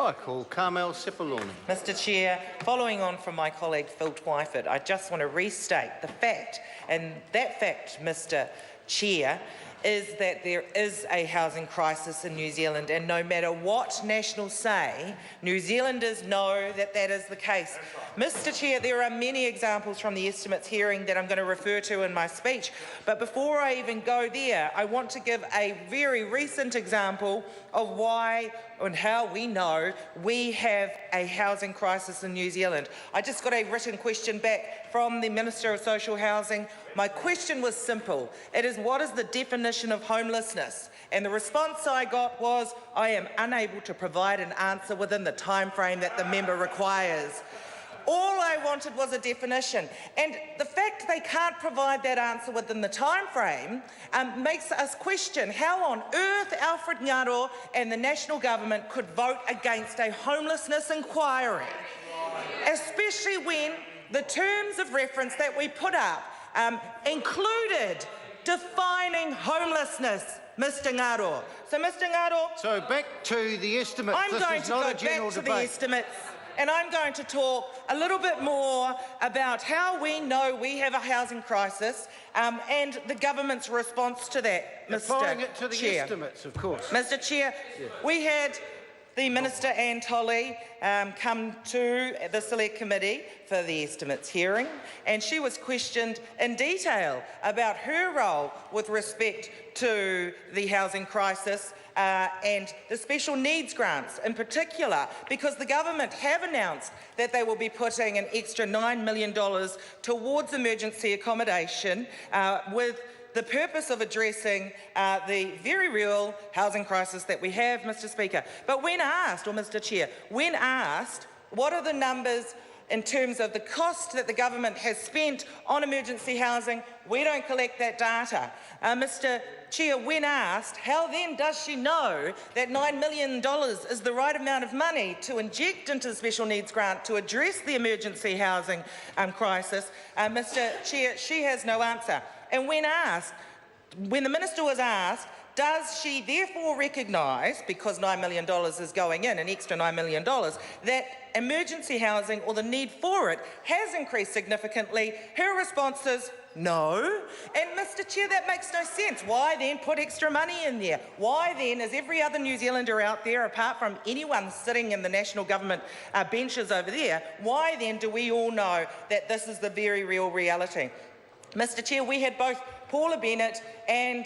I call Carmel Cipollone. Mr Chair, following on from my colleague Phil Twyford, I just want to restate the fact, and that fact, Mr Chair, is that there is a housing crisis in New Zealand, and no matter what Nationals say, New Zealanders know that that is the case. Mr Chair, there are many examples from the estimates hearing that I'm going to refer to in my speech, but before I even go there, I want to give a very recent example of why and how we know we have a housing crisis in New Zealand. I just got a written question back from the Minister of Social Housing. My question was simple. It is, what is the definition of homelessness? And the response I got was, I am unable to provide an answer within the time frame that the member requires. All I wanted was a definition, and the fact they can't provide that answer within the time frame makes us question how on earth Alfred Ngaro and the national government could vote against a homelessness inquiry, especially when the terms of reference that we put up included defining homelessness, Mr Ngaro. So, Mr Ngaro, so back to the estimates. I'm going to go back to the estimates, and I'm going to talk a little bit more about how we know we have a housing crisis and the government's response to that, Mr Chair. Applying it to the estimates, of course. Mr Chair, we had the Minister Anne Tolley come to the Select Committee for the estimates hearing, and she was questioned in detail about her role with respect to the housing crisis and the special needs grants in particular, because the government have announced that they will be putting an extra $9 million towards emergency accommodation with the purpose of addressing the very real housing crisis that we have, Mr Speaker. But when asked, or Mr Chair, when asked what are the numbers in terms of the cost that the government has spent on emergency housing, we don't collect that data. Mr Chair, when asked, how then does she know that $9 million is the right amount of money to inject into the special needs grant to address the emergency housing crisis? Mr Chair, she has no answer. And when asked, when the Minister was asked, does she therefore recognise, because $9 million is going in, an extra $9 million, that emergency housing or the need for it has increased significantly? Her response is no. And Mr Chair, that makes no sense. Why then put extra money in there? Why then, as every other New Zealander out there, apart from anyone sitting in the national government benches over there, why then do we all know that this is the very real reality? Mr Chair, we had both Paula Bennett and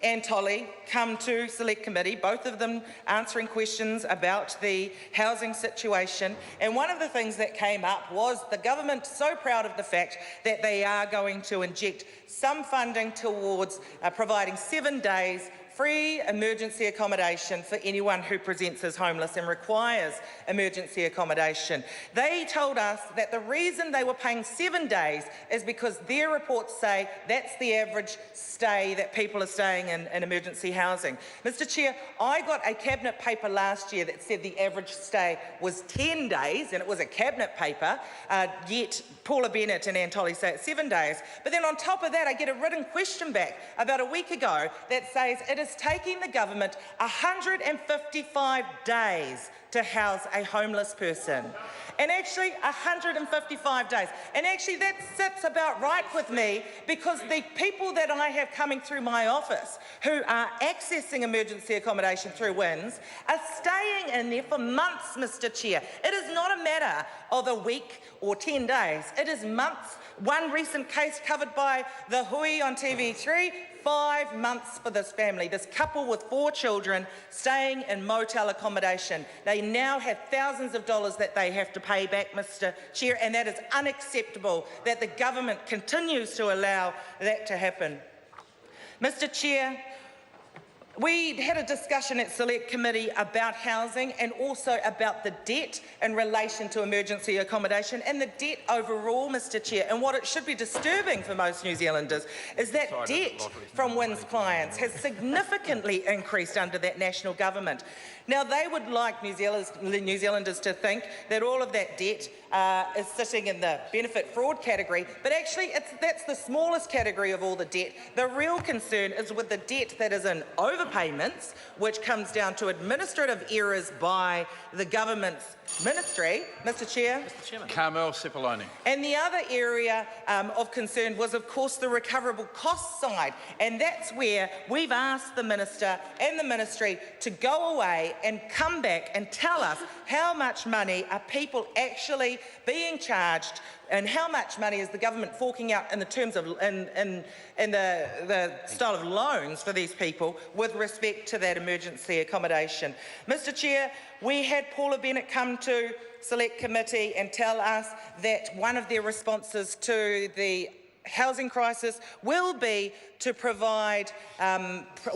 Anne Tolley come to Select Committee, both of them answering questions about the housing situation. And one of the things that came up was the government so proud of the fact that they are going to inject some funding towards providing 7 days free emergency accommodation for anyone who presents as homeless and requires emergency accommodation. They told us that the reason they were paying 7 days is because their reports say that's the average stay that people are staying in emergency housing. Mr Chair, I got a cabinet paper last year that said the average stay was 10 days, and it was a cabinet paper, yet Paula Bennett and Anne Tolley say it's 7 days. But then on top of that, I get a written question back about a week ago that says it is taking the government 155 days to house a homeless person. And actually, 155 days. And actually, that sits about right with me, because the people that I have coming through my office who are accessing emergency accommodation through WINS are staying in there for months, Mr Chair. It is not a matter of a week or 10 days. It is months. One recent case covered by the Hui on TV3, 5 months for this family, this couple with 4 children staying in motel accommodation. They now have thousands of dollars that they have to pay back, Mr Chair, and that is unacceptable that the government continues to allow that to happen. Mr Chair, we had a discussion at Select Committee about housing and also about the debt in relation to emergency accommodation and the debt overall, Mr Chair. And what it should be disturbing for most New Zealanders is that debt from WINS clients has significantly increased under that national government. Now, they would like New Zealanders to think that all of that debt is sitting in the benefit fraud category, but actually that's the smallest category of all the debt. The real concern is with the debt that is in over non-payments, which comes down to administrative errors by the government's ministry. Mr Chair. Carmel Cipollone. And the other area of concern was, of course, the recoverable cost side. And that's where we've asked the Minister and the Ministry to go away and come back and tell us how much money are people actually being charged and how much money is the government forking out in the terms of in the style of loans for these people with respect to that emergency accommodation. Mr Chair, we had Paula Bennett come to Select Committee and tell us that one of their responses to the housing crisis will be to provide,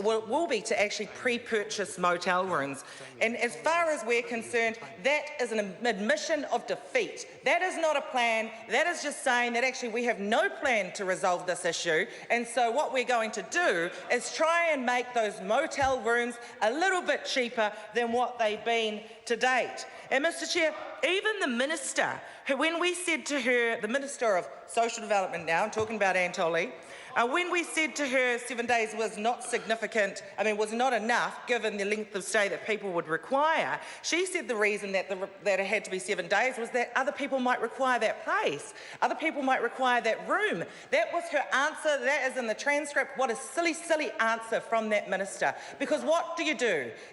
will be to actually pre-purchase motel rooms. And as far as we're concerned, that is an admission of defeat. That is not a plan. That is just saying that actually we have no plan to resolve this issue. And so what we're going to do is try and make those motel rooms a little bit cheaper than what they've been to date. And Mr Chair, even the Minister, who when we said to her, the Minister of Social Development now, I'm talking about Antoli, when we said to her 7 days was not significant, was not enough given the length of stay that people would require, she said the reason that it had to be 7 days was that other people might require that place. Other people might require that room. That was her answer. That is in the transcript. What a silly, silly answer from that Minister. Because what do?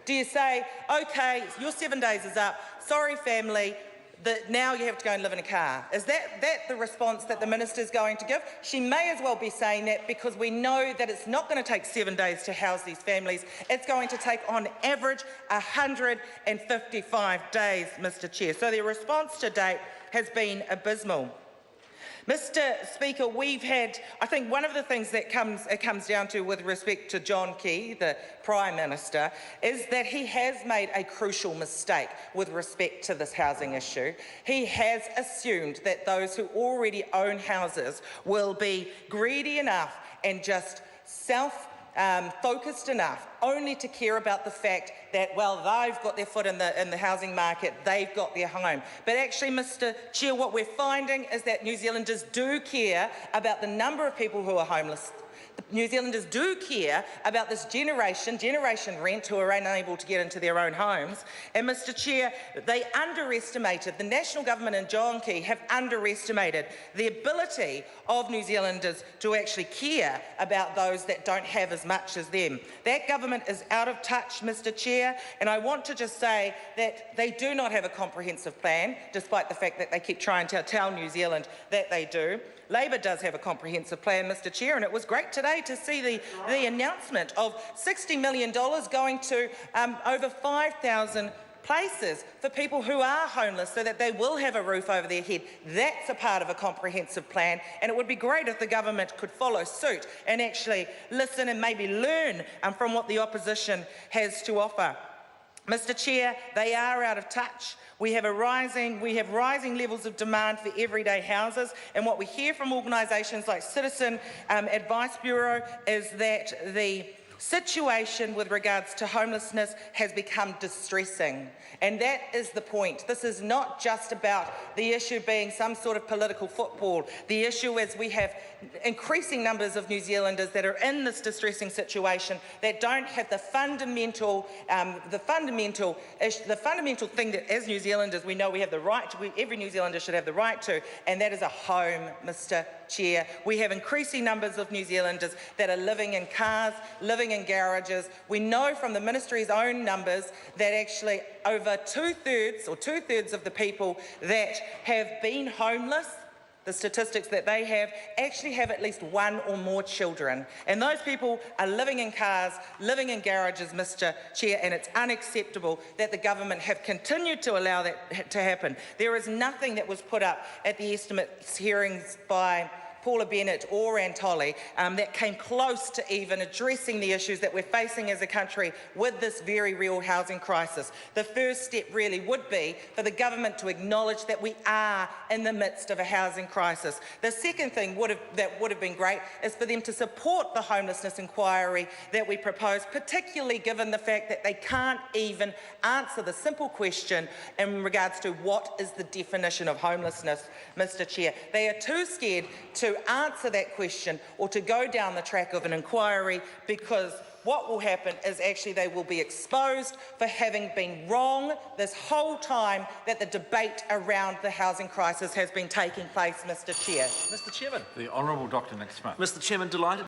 Do you say, OK, your 7 days is up, sorry family, that now you have to go and live in a car? Is that the response that the Minister is going to give? She may as well be saying that because we know that it's not going to take 7 days to house these families. It's going to take, on average, 155 days, Mr Chair. So their response to date has been abysmal. Mr Speaker, we've had, I think one of the things that it comes down to with respect to John Key, the Prime Minister, is that he has made a crucial mistake with respect to this housing issue. He has assumed that those who already own houses will be greedy enough and just focused enough only to care about the fact that, well, they've got their foot in the housing market, they've got their home. But actually, Mr Chair, what we're finding is that New Zealanders do care about the number of people who are homeless. New Zealanders do care about this generation rent, who are unable to get into their own homes. And Mr Chair, they underestimated, the National Government and John Key have underestimated the ability of New Zealanders to actually care about those that don't have as much as them. That government is out of touch, Mr Chair, and I want to just say that they do not have a comprehensive plan, despite the fact that they keep trying to tell New Zealand that they do. Labor does have a comprehensive plan, Mr Chair, and it was great today to see the announcement of $60 million going to over 5,000 places for people who are homeless so that they will have a roof over their head. That's a part of a comprehensive plan, and it would be great if the government could follow suit and actually listen and maybe learn from what the opposition has to offer. Mr Chair, they are out of touch. We have rising levels of demand for everyday houses, and what we hear from organisations like Citizen Advice Bureau is that the situation with regards to homelessness has become distressing. And that is the point. This is not just about the issue being some sort of political football. The issue is we have increasing numbers of New Zealanders that are in this distressing situation that don't have the fundamental thing that as New Zealanders we know we have the right to, every New Zealander should have the right to, and that is a home, Mr Chair. We have increasing numbers of New Zealanders that are living in cars, living in garages. We know from the Ministry's own numbers that actually over two-thirds of the people that have been homeless, the statistics that they have, actually have at least one or more children. And those people are living in cars, living in garages, Mr Chair, and it's unacceptable that the government have continued to allow that to happen. There is nothing that was put up at the estimates hearings by Paula Bennett or Antoli that came close to even addressing the issues that we're facing as a country with this very real housing crisis. The first step really would be for the government to acknowledge that we are in the midst of a housing crisis. The second thing that would have been great is for them to support the homelessness inquiry that we propose, particularly given the fact that they can't even answer the simple question in regards to what is the definition of homelessness, Mr Chair. They are too scared to answer that question or to go down the track of an inquiry because what will happen is actually they will be exposed for having been wrong this whole time that the debate around the housing crisis has been taking place, Mr Chair. Mr Chairman. The Honourable Dr Nick Smith. Mr Chairman, delighted